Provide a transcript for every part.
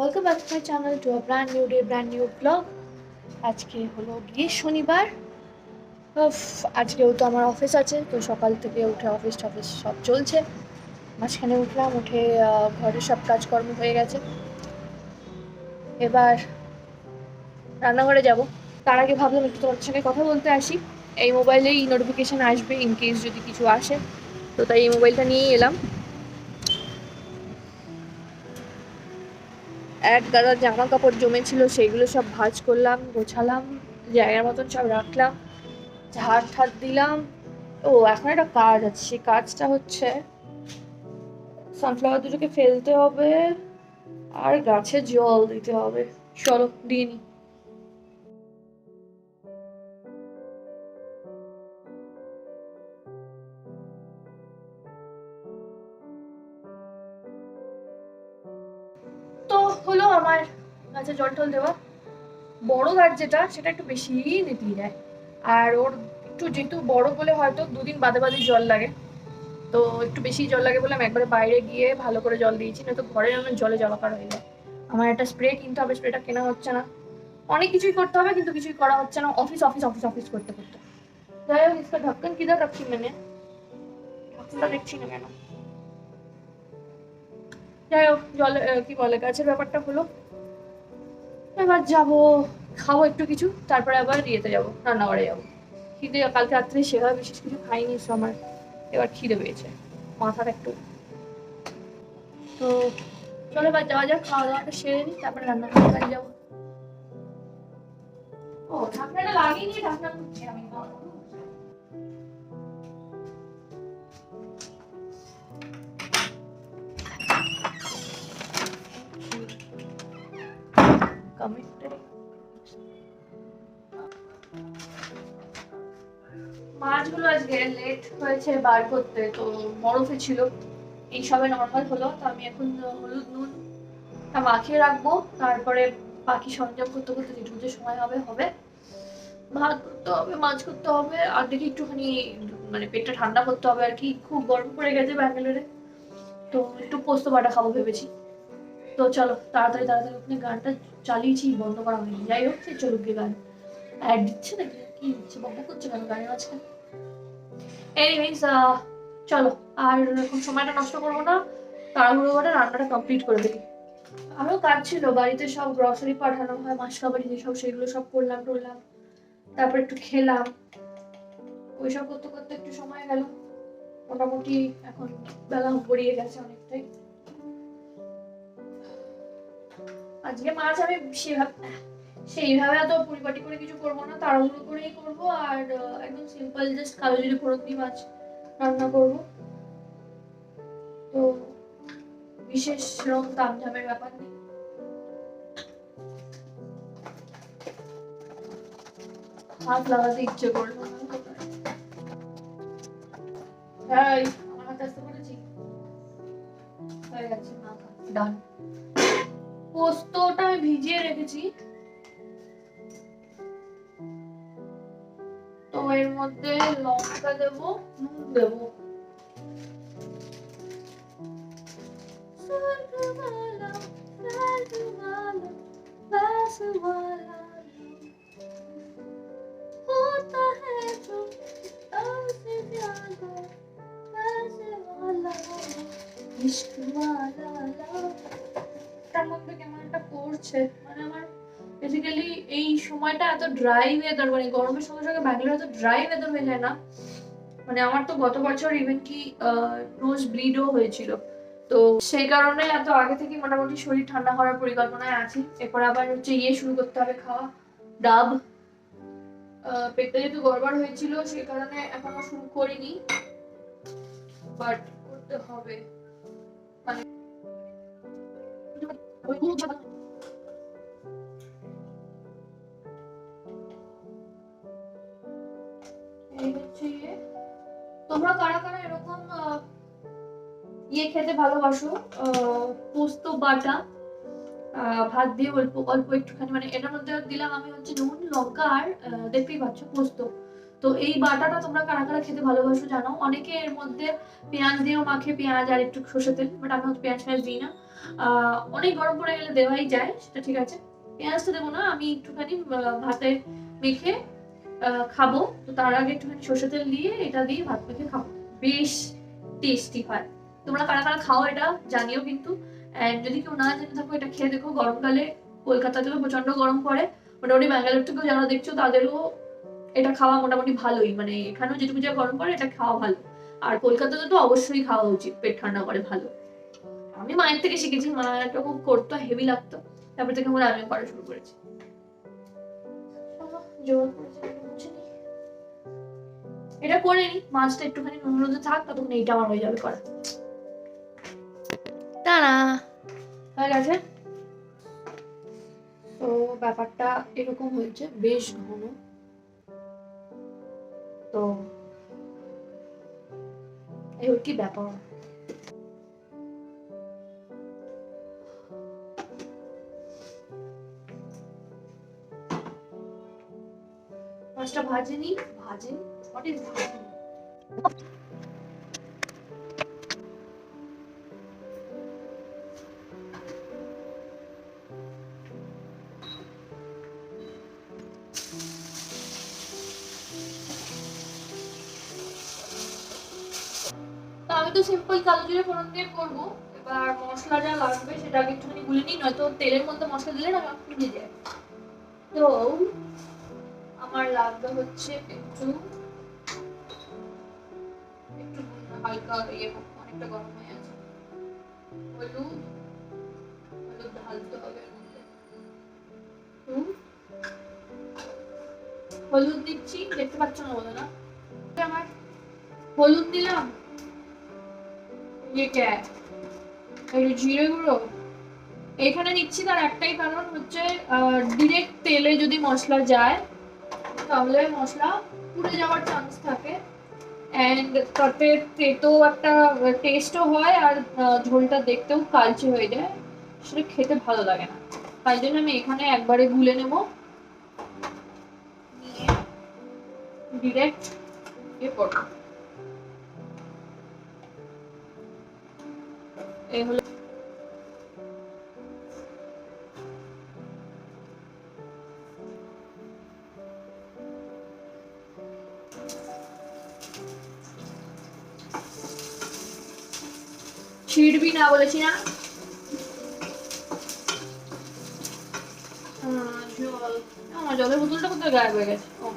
Welcome back to my channel to a brand new day brand new blog. আজকে হলো গিয়ে শনিবার। আজকেও তো আমার অফিস আছে, তো সকাল থেকে উঠে অফিস টফিস সব চলছে। মাঝখানে উঠলাম, উঠে ঘরের সব কাজকর্ম হয়ে গেছে। এবার রান্নাঘরে যাব। তার আগে ভাবলাম একটু তোমাদের সঙ্গে কথা বলতে আসি। এই মোবাইলেই নোটিফিকেশান আসবে ইন কেস যদি কিছু আসে, তো তাই এই মোবাইলটা নিয়েই এলাম। এক গাদা জামা কাপড় জমেছিল, সেগুলো সব ভাঁজ করলাম, গোছালাম, জায়গার মতন সব রাখলাম, ঝাড় ঠাড় দিলাম। এখন একটা কাজ আছে, সেই কাজটা হচ্ছে সানফ্লাওয়ার দুটোকে ফেলতে হবে আর গাছে জল দিতে হবে। চলো দিয়ে নি। তো হলো আমার গাছে জল টল দেওয়া। বড় গাছ যেটা, সেটা একটু বেশি নেতিয়ে যায়, আর ওর একটু যেহেতু বড় বলে হয়তো দুদিন বাদে বাদে জল লাগে, তো একটু বেশি জল লাগে বলে আমি একবারে বাইরে গিয়ে ভালো করে জল দিয়েছি, না তো ঘরে যেন জলে জলাকার হয়ে যায়। আমার একটা স্প্রে কিনতে হবে, স্প্রেটা কেনা হচ্ছে না। অনেক কিছুই করতে হবে কিন্তু কিছুই করা হচ্ছে না, অফিস অফিস অফিস অফিস করতে করতে। যাই হোক, इसका ढक्कन किधर रखी मैंने, ঢাকনাটা দেখছি না কেন। যাই হোক, জলে কি বলে গাছের ব্যাপারটা হলো। এবার যাবো, খাবো একটু কিছু, তারপরে আবার ইয়েতে যাবো, রান্নাঘরে যাবো। খিদে কালকে রাত্রে সেভাবে বিশেষ কিছু খাইনি, আমার এবার খিদে পেয়েছে, মাথাটা একটু। তো চলো এবার যাওয়া যাক, খাওয়া দাওয়াটা সেরে নিই, তারপরে রান্নাঘরে কাজে যাবো। ও ঢাকনাটা লাগিয়ে নিয়ে ঢাকনা খুলছি আমি। মাছগুলো আজকে লেট হয়েছে বার করতে, তো বরফে ছিল, এই সবে নর্মাল হলো। তো আমি এখন হলুদ নুন মাখিয়ে রাখবো, তারপরে বাকি সরঞ্জাম করতে করতে যেটুকু যে সময় হবে হবে। ভাত করতে হবে, মাছ করতে হবে, আর দেখি একটুখানি মানে পেটটা ঠান্ডা করতে হবে আর কি, খুব গরম পড়ে গেছে ব্যাঙ্গালোরে, তো একটু পোস্ত বাটা খাবো ভেবেছি। তো চলো তাড়াতাড়ি তাড়াতাড়ি ওখানে গানটা চালিয়েছি, বন্ধ করা হয়নি। যাই হোক, সে চলুক গিয়ে গান। অ্যাড দিচ্ছে নাকি, কি দিচ্ছে, বকবক করছে কেন গানের মাঝখানে। এনিওয়েজ, চলো আর এখন সময়টা নষ্ট করবো না, তাড়াহুড়ো করে রান্নাটা কমপ্লিট করে দিই। আরও কাজ ছিল বাড়িতে, সব গ্রসারি পাঠানো হয়, মাসকাবাড়ি যেসব, সেগুলো সব করলাম টরলাম, তারপর একটু খেলাম, ওইসব করতে করতে একটু সময় গেল। মোটামুটি এখন বেলা গড়িয়ে গেছে অনেকটাই। আজকে মাছ আমি সেইভাবে এত পরিপাটি করে কিছু করবো না, তাড়াহুড়ো করেই করবো, আর একদম সিম্পল জাস্ট কালো জিরে ফোড়ন দিয়ে মাছ রান্না করবো। তো বিশেষ সেরকম তামঝামের ব্যাপার নেই। হাত লাগাতে ইচ্ছে করলো না। হ্যাঁ, আমার হাতে আসতে বলেছি, হয়ে গেছে, ডান। পোস্তটা আমি ভিজিয়ে রেখেছি, তো এর মধ্যে লঙ্কা দেবো, নুন দেবো। কেমন একটা করছে, মানে আমার বেসিক্যালি এই সময়টা এত ড্রাই ওয়েদার, মানে গরমের সঙ্গে সঙ্গে ব্যাঙ্গালোর এত ড্রাই ওয়েদার হয়ে যায় না, মানে আমার তো গত বছর ইভেন কি নোজ ব্লিডও হয়েছিল, তো সেই কারণে এত আগে থেকে মোটামুটি শরীর ঠান্ডা করার পরিকল্পনায় আছি। এরপর আবার হচ্ছে শুরু করতে হবে খাওয়া, ডাব। পেটটা যেহেতু গড়বড় হয়েছিল সেই কারণে এখনো শুরু করিনি, বাট করতে হবে। মানে এই হচ্ছে তোমরা কারা কারা এরকম খেতে ভালোবাসো, পোস্ত বাটা ভাত দিয়ে অল্প অল্প একটুখানি, মানে এটার মধ্যে দিলাম আমি হচ্ছে নুন লঙ্কা আর দেখতেই পাচ্ছ পোস্ত। তো এই বাটাটা তোমরা কারা কারা খেতে ভালোবাসো জানো। অনেকে এর মধ্যে পেঁয়াজ দিয়েও মাখে, পেঁয়াজ আর একটু সর্ষের তেল, বাট আমি হচ্ছে পেঁয়াজ দিই না। অনেক গরম পড়ে গেলে দেওয়াই যায়, সেটা ঠিক আছে। পেঁয়াজটা দেবো না, আমি একটুখানি ভাতে মেখে খাবো, তো তার আগে একটুখানি সরষের তেল দিয়ে এটা দিয়ে ভাত মেখে খাবো, বেশ টেস্টি হয়। তোমরা কারা কারা খাও এটা জানিও কিন্তু। এন্ড যদি কেউ না জেনে থাকো, এটা খেয়ে দেখো। গরমকালে কলকাতাতেও প্রচন্ড গরম পড়ে, মোটামুটি ব্যাঙ্গালোর থেকেও যারা দেখছো তাদেরও এটা খাওয়া মোটামুটি ভালোই, মানে এখানেও যেটুকু যা গরম পড়ে এটা খাওয়া ভালো। আর কলকাতাতে তো অবশ্যই খাওয়া উচিত, পেট ঠান্ডা করে ভালো। আমি মায়ের থেকে শিখেছি, মা এটা খুব করতো, হেভি লাগতো, তারপর থেকে মনে আমিও করা শুরু করেছি। এটা করে নি, মাছটা একটুখানি নুন হলুদে থাক, ততক্ষণ এইটা আমার হয়ে যাবে করা। টানা হয়ে গেছে। তো ব্যাপারটা এরকম হয়েছে, বেশ ঘন। তো এই কি ব্যাপার, মাছটা ভাজেনি, হোয়াট ইজ ভাজেনি? তো আমি তো সিম্পল কালো জিরে ফোড়ন দিয়ে করবো। এবার মশলা যা লাগবে সেটা আগে একটুখানি গুলে নিই, নয়তো তেলের মধ্যে মশলা দিলে না পুড়ে যায়। তো আমার লাগবে হচ্ছে একটু একটু হালকা ইয়ে, অনেকটা গরম হয়ে আছে। হলুদ, হলুদ ঢালতে হবে এর মধ্যে। হলুদ দিচ্ছি, দেখতে পাচ্ছ না বলো না? আমার হলুদ দিলাম, জিরে গুঁড়ো এখানে নিচ্ছি, তার একটাই কারণ হচ্ছে ডিরেক্ট তেলে যদি মশলা যায় তাহলে মশলা পুড়ে যাওয়ার চান্স থাকে, এন্ড তাতে তেতো একটা টেস্টও হয়, আর ঝোলটা দেখতেও কালচে হয়ে যায়, সেটা খেতে ভালো লাগে না। তাই জন্য আমি এখানে একবারে গুলে নেব, নিয়ে ডিরেক্ট ইয়ে করবো। এই হলো ছিড়বি না বলেছি না। জল, আমার জলের বোতলটা কোথায় গায়েব হয়ে গেছে? ও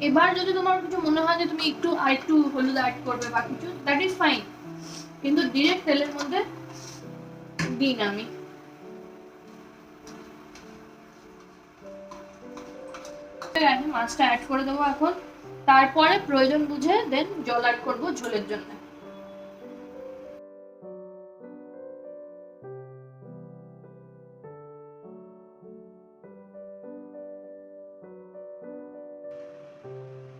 এবার যদি তোমার কিছু মনে হয় যে তুমি একটু আরেকটু হলুদ অ্যাড করবে বা কিছু, দ্যাট ইজ ফাইন, কিন্তু ডিরেক্ট তেলের মধ্যে দিই না আমি। মাছটা অ্যাড করে দেবো এখন, তারপরে প্রয়োজন বুঝে দেন জল অ্যাড করবো ঝোলের জন্য।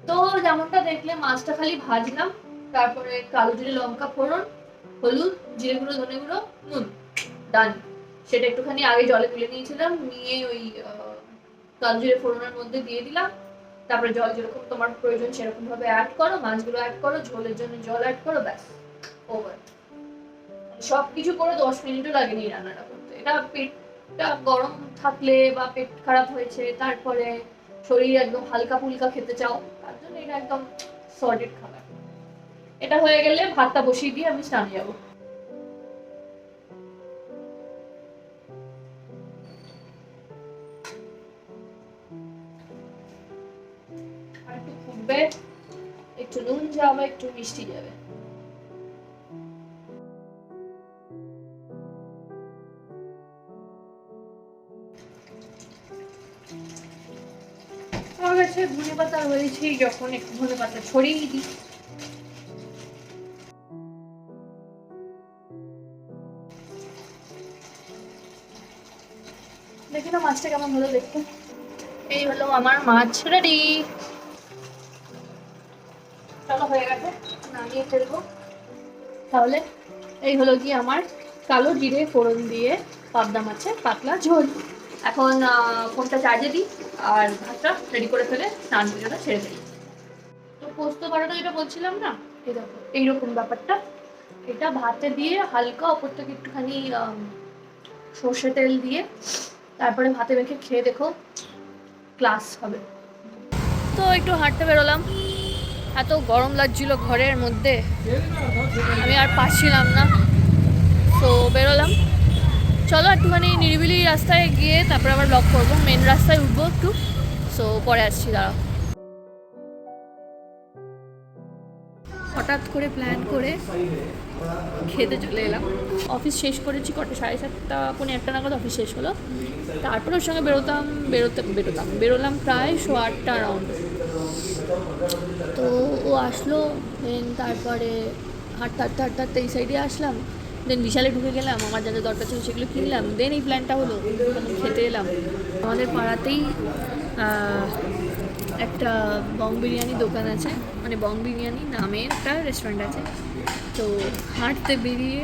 তো যেমনটা দেখলে মাছটা খালি ভাজলাম, তারপরে কালো জিরে লঙ্কা ফোড়ন, হলুদ, জিরে গুঁড়ো, ধনে গুঁড়ো, নুন, ডান। সেটা একটুখানি আগে জলে তুলে নিয়েছিলাম, নিয়ে ওই কালো জিরে ফোড়নের মধ্যে দিয়ে দিলাম। তারপরে জল যেরকম তোমার প্রয়োজন সেরকম ভাবে অ্যাড করো, মাছগুলো অ্যাড করো, ঝোলের জন্য জল অ্যাড করো, ব্যাস ওভার। সবকিছু করে 10 মিনিটও লাগেনি রান্নাটা করতে। এটা পেটটা গরম থাকলে বা পেট খারাপ হয়েছে, তারপরে শরীর একদম হালকা ফুলকা খেতে চাও, তার জন্য এটা একদম সলিড খাবার। এটা হয়ে গেলে ভাতটা বসিয়ে দিয়ে আমি স্নানে যাবো। আর একটু ফুটবে, একটু নুন যাবে, একটু মিষ্টি যাবে। আমার কাছে ধনে পাতা রয়েছেই, যখন একটু ধনে পাতা ছড়িয়ে দিই। দেখি না মাছটা কেমন হলো দেখতে। এই হলো আমার মাছ রেডি। চলো হয়ে গেছে, নামিয়ে ফেলবো। তাহলে এই হলো কি আমার কালো জিরে ফোড়ন দিয়ে পাবদা মাছের পাতলা ঝোল। এখন ফোনটা চার্জে দিই আর ভাতটা রেডি করে ফেলে স্নান পুজোটা ছেড়ে দিই। তো পোস্ত বাটাটা যেটা বলছিলাম না, এই দেখো এইরকম ব্যাপারটা। এটা ভাতে দিয়ে হালকা ওপর থেকে একটুখানি সর্ষে তেল দিয়ে তারপরে ভাতে মেখে খেয়ে দেখো, ক্লাস হবে। তো একটু হাঁটতে বেরোলাম, এত গরম লাগছিল ঘরের মধ্যে, আমি আর পারছিলাম না, তো বেরোলাম। চলো একটুখানি নিরিবিলি রাস্তায় গিয়ে তারপরে আবার ব্লগ করবো, মেন রাস্তায় উঠবো একটু, সো পরে আসছি, দাঁড়াও। হঠাৎ করে প্ল্যান করে খেতে চলে এলাম। অফিস শেষ করেছি কটা, 7:30 পৌনে 1টা নাগাদ অফিস শেষ হলো। তারপরে ওর সঙ্গে বেরোলাম প্রায় 8:15 রাউন্ড। তো ও আসলো, দেন তারপরে হাঁটতে এই সাইডে আসলাম, দেন বিশালে ঢুকে গেলাম, আমার যা যা দরকার ছিল সেগুলো কিনলাম, দেন এই প্ল্যানটা হলো, খেতে এলাম। আমাদের পাড়াতেই একটা বং বিরিয়ানি দোকান আছে, মানে বং বিরিয়ানি নামের একটা রেস্টুরেন্ট আছে। তো হাঁটতে বেরিয়ে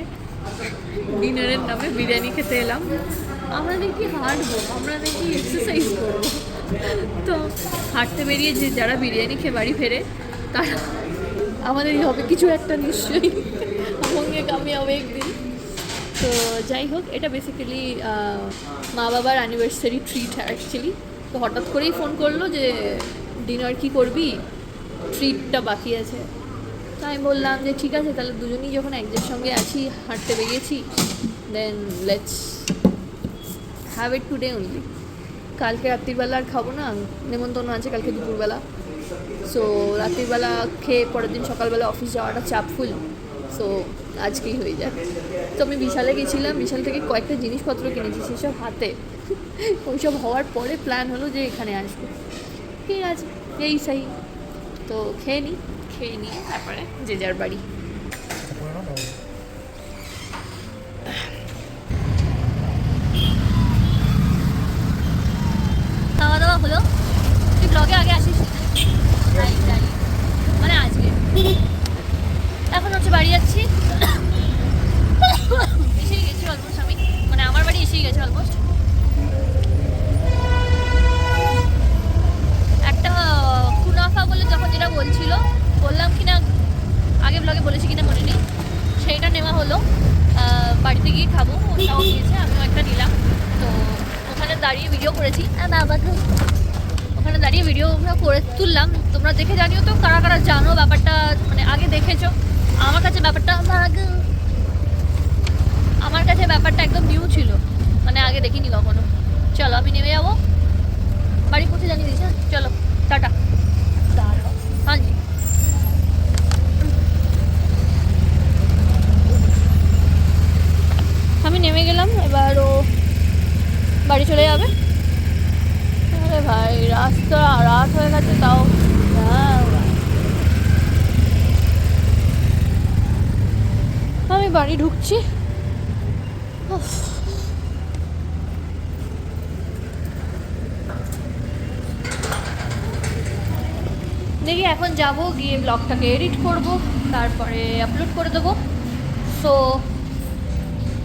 ডিনারের নামে বিরিয়ানি খেতে এলাম। আমরা দেখি হাঁটবো, আমরা দেখি এক্সারসাইজ করবো। তো হাঁটতে বেরিয়ে যে যারা বিরিয়ানি খেয়ে বাড়ি ফেরে তারা আমাদেরই হবে কিছু একটা নিশ্চয়ই, সঙ্গে কামি হবে একদিন। তো যাই হোক, এটা বেসিক্যালি মা বাবার অ্যানিভার্সারি ট্রিট অ্যাকচুয়ালি। তো হঠাৎ করেই ফোন করলো যে ডিনার কি করবি, ট্রিটটা বাকি আছে। তো আমি বললাম যে ঠিক আছে, তাহলে দুজনেই যখন একজনের সঙ্গে আছি, হাঁটতে বেরিয়েছি, then let's have it today only. কালকে রাত্রিবেলা আর খাবো না, নেমন্তন্ন আছে কালকে দুপুরবেলা। সো রাত্রিবেলা খেয়ে পরের দিন সকালবেলা অফিস যাওয়াটা চাপফুল, সো আজকেই হয়ে যায়। তো আমি বিশালে গেছিলাম, বিশাল থেকে কয়েকটা জিনিসপত্র কিনেছি সেসব হাতে। ওইসব হওয়ার পরে প্ল্যান হলো যে এখানে আসবো, ঠিক আছে এই সেই। তো খেয়ে নিয়ে তারপরে যে যার বাড়ি। খাওয়া দাওয়া হলো, তুই ব্লগে আগে আসিস মানে আজকে। এখন হচ্ছে বাড়ি যাচ্ছি, এসেই গেছি অলমোস্ট, আমি মানে আমার বাড়ি এসেই গেছি অলমোস্ট। একটা কুনাফা বলে যখন যেটা বললাম কিনা আগে ব্লগে বলেছি কিনা মনে নেই, সেইটা নেওয়া হলো, বাড়িতে গিয়ে খাবো। ওটাও নিয়েছে, আমিও একটা নিলাম। তো ওখানে দাঁড়িয়ে ভিডিও করেছি, ওখানে দাঁড়িয়ে ভিডিও করে তুললাম। তোমরা দেখে জানিও তো কারা কারা জানো ব্যাপারটা, মানে আগে দেখেছো। আমার কাছে ব্যাপারটা একদম নিউ ছিল, মানে আগে দেখিনি কখনো। চলো আমি নেমে যাবো, বাড়ি পৌঁছে জানিয়ে দিস। হ্যাঁ চলো, টাটা। হ্যাঁ জি, আমি নেমে গেলাম, এবার ও বাড়ি চলে যাবে। আরে ভাই রাস্তা রাত হয়ে গেছে তাও। আমি বাড়ি ঢুকছি। দেখি এখন যাব, গিয়ে ব্লগটাকে এডিট করব, তারপরে আপলোড করে দেবো। সো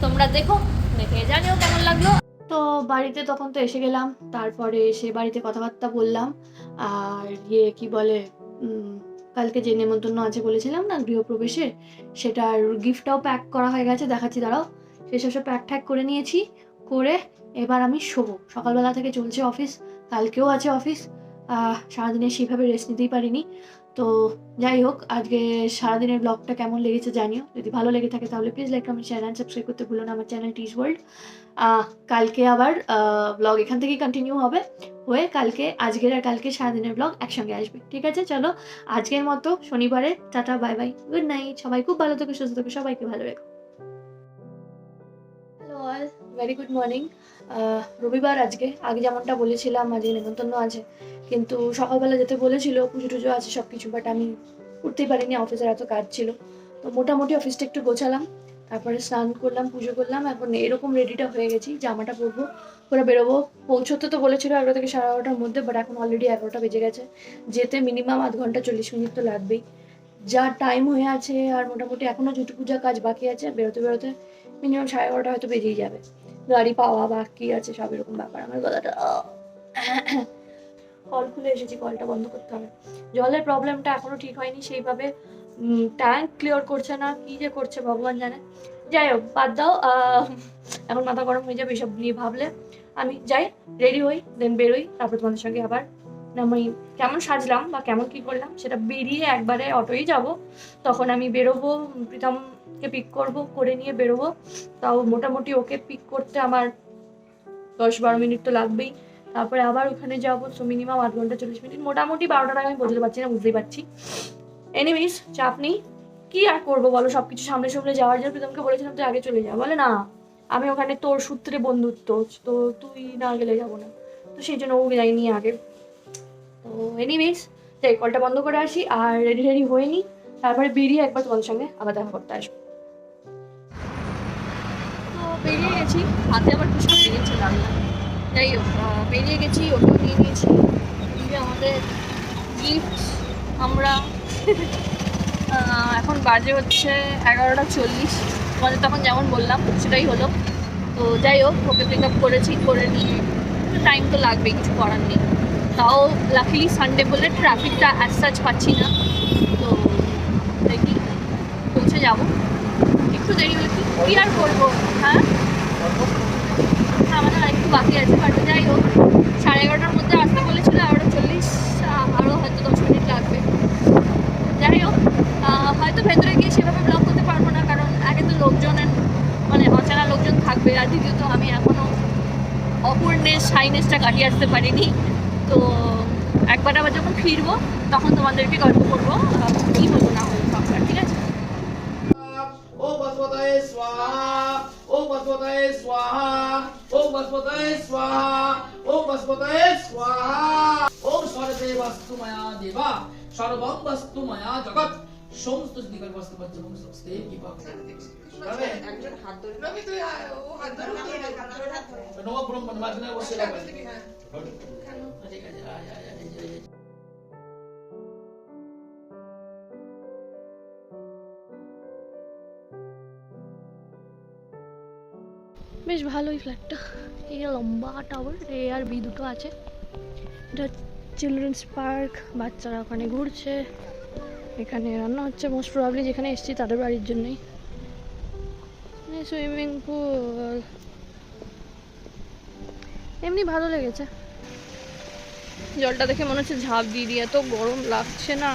তোমরা দেখে জানিও কেমন লাগলো। তো বাড়িতে তখন তো এসে গেলাম, তারপরে এসে বাড়িতে কথাবার্তা বললাম। আর কি বলে, কালকে যে নেমন্তন্ন আছে বলেছিলাম না গৃহপ্রবেশের, সেটার গিফটটাও প্যাক করা হয়ে গেছে, দেখাচ্ছি দাঁড়াও। সেসব প্যাক ট্যাক করে নিয়েছি, করে এবার আমি শোবো। সকালবেলা থেকে চলছে অফিস, কালকেও আছে অফিস, সারাদিনে সেইভাবে রেস্ট নিতেই পারিনি। তো যাই হোক, আজকে সারাদিনের ব্লগটা কেমন লেগেছে জানিও। যদি ভালো লেগে থাকে তাহলে please like comment share and subscribe করতে ভুলো না আমার চ্যানেল টিজ ওয়ার্ল্ড। কালকে আবার ব্লগ এখান থেকেই কন্টিনিউ হবে, হয়ে কালকে আজকের আর কালকে সারাদিনের ব্লগ একসঙ্গে আসবে, ঠিক আছে? চলো আজকের মতো শনিবারে tata, bye bye, good night. সবাই খুব ভালো থেকো, সুস্থ থেকো, সবাইকে ভালো রেখো। Hello all, very good morning. রবিবার আজকে, আগে যেমনটা বলেছিলাম আজকে নেমন্তন্ন আছে, কিন্তু সকালবেলা যেতে বলেছিল, পুজো টুজো আছে সব কিছু, বাট আমি উঠতেই পারিনি, অফিসের এত কাজ ছিল। তো মোটামুটি অফিসটা একটু গোছালাম, তারপরে স্নান করলাম, পুজো করলাম, এখন এরকম রেডিটা হয়ে গেছি, জামাটা পরবো, করে বেরোবো। পৌঁছতে তো বলেছিল 11 থেকে 11:30 মধ্যে, বাট এখন অলরেডি 11টা বেজে গেছে। যেতে মিনিমাম আধ ঘন্টা 40 মিনিট তো লাগবেই, যা টাইম হয়ে আছে। আর মোটামুটি এখনও যেটুকু যা কাজ বাকি আছে, বেরোতে মিনিমাম 11:30 হয়তো বেরিয়ে যাবে, গাড়ি পাওয়া বাকি আছে সব এরকম ব্যাপার। আমার গলাটা কল খুলে এসেছি, কলটা বন্ধ করতে হবে। জলের প্রবলেমটা এখনো ঠিক হয়নি সেইভাবে, ট্যাঙ্ক ক্লিয়ার করছে না, কি যে করছে ভগবান জানে। যাই হোক বাদ দাও, এখন মাথা গরম হয়ে যাবে এসব নিয়ে ভাবলে। আমি যাই, রেডি হই, দেন বেরোই, তারপর তোমাদের সঙ্গে আবার আমি কেমন সাজলাম বা কেমন কি করলাম সেটা বেরিয়ে একবারে অটোই যাব, তখন আমি বেরোবো, প্রীতমকে পিক করব, করে নিয়ে বেরোবো। তাও মোটামুটি ওকে পিক করতে আমার 10-12 মিনিট তো লাগবেই, তারপরে আবার ওখানে যাবো, সো মিনিমাম 8 ঘন্টা 40 মিনিট, মোটামুটি 12টার আগে আমি বলতে পারছি না, বুঝতেই পারছি। এনিওয়েজ চাপ নেই, কি আর করবো বলো, সবকিছু সামনে সামনে যাওয়ার জন্য প্রীতমকে বলেছিলাম তুই আগে চলে যা, বলে না আমি ওখানে তোর সূত্রে বন্ধুত্ব, তো তুই না গেলে যাবো না, তো সেই জন্য ও যাইনি আগে। তো এনিওয়েজ যাই, কলটা বন্ধ করে আসি আর রেডি হয়ে নিই, তারপরে বেরিয়ে একবার তোমাদের সঙ্গে আবার দেখা করতে আসবো। তো বেরিয়ে গেছি, হাতে আবার কিছু হয়ে গেছে রান্না, যাই হোক বেরিয়ে গেছি, ওটাও নিয়ে নিয়েছি, আমাদের গিফট আমরা এখন বাজে হচ্ছে 11:40, তোমাদের তখন যেমন বললাম সেটাই হলো। তো যাই হোক ওকে পিক আপ করেছি, করে নিয়ে টাইম তো লাগবেই, কিছু করার নেই। তাও লাকিলি সানডে বলে ট্রাফিকটা অ্যাজ সাচ পাচ্ছি না, তো দেখি পৌঁছে যাব। একটু দেরি হলে কি আর করবো, হ্যাঁ আমাদের আরেকটু বাকি আছে, বাট যাই হোক 11:30টার মধ্যে আসতে বলেছিল, 11:40, আরও হয়তো 10 মিনিট লাগবে। যাই হোক হয়তো ভেতরে গিয়ে সেভাবে ব্লগ করতে পারবো না, কারণ আগে তো লোকজনের মানে অচেনা লোকজন থাকবে, আর দ্বিতীয়ত আমি এখনও অপূর্ণের সাইনেসটা কাটিয়ে আসতে পারিনি। তো একবার আবার যখন ফিরবো তখন তোমাদেরকে গল্প করবো কী হলো না হলো সবটা, ঠিক আছে। ओम बसवताय स्वाहा ओम बसवताय स्वाहा ओम बसवताय स्वाहा ओम बसवताय स्वाहा ओम सर्वे वस्तु मया देवा सर्वं वस्तु मया जगत সমস্ত দিকের বস্তু বাচ্চা সমস্ত কি পাবে তবে একজন হাত ধরে রবি তুই ও হাত ধরে নব ব্রহ্ম মাঝখানে বসে রাখবে কেন ঠিক আছে বেশ ভালোই ফ্ল্যাটটা, এই লম্বা টাওয়ার, এ আর বি দুটো আছে। এটা চিলড্রেন্স পার্ক, বাচ্চারা ওখানে ঘুরছে, এখানে রান্না হচ্ছে মোস্ট প্রবাবলি যেখানে এসেছি তাদের বাড়ির জন্যই। সুইমিং পুল এমনি ভালো লেগেছে, জলটা দেখে মনে হচ্ছে ঝাঁপ দিয়ে দিয়ে, এত গরম লাগছে না।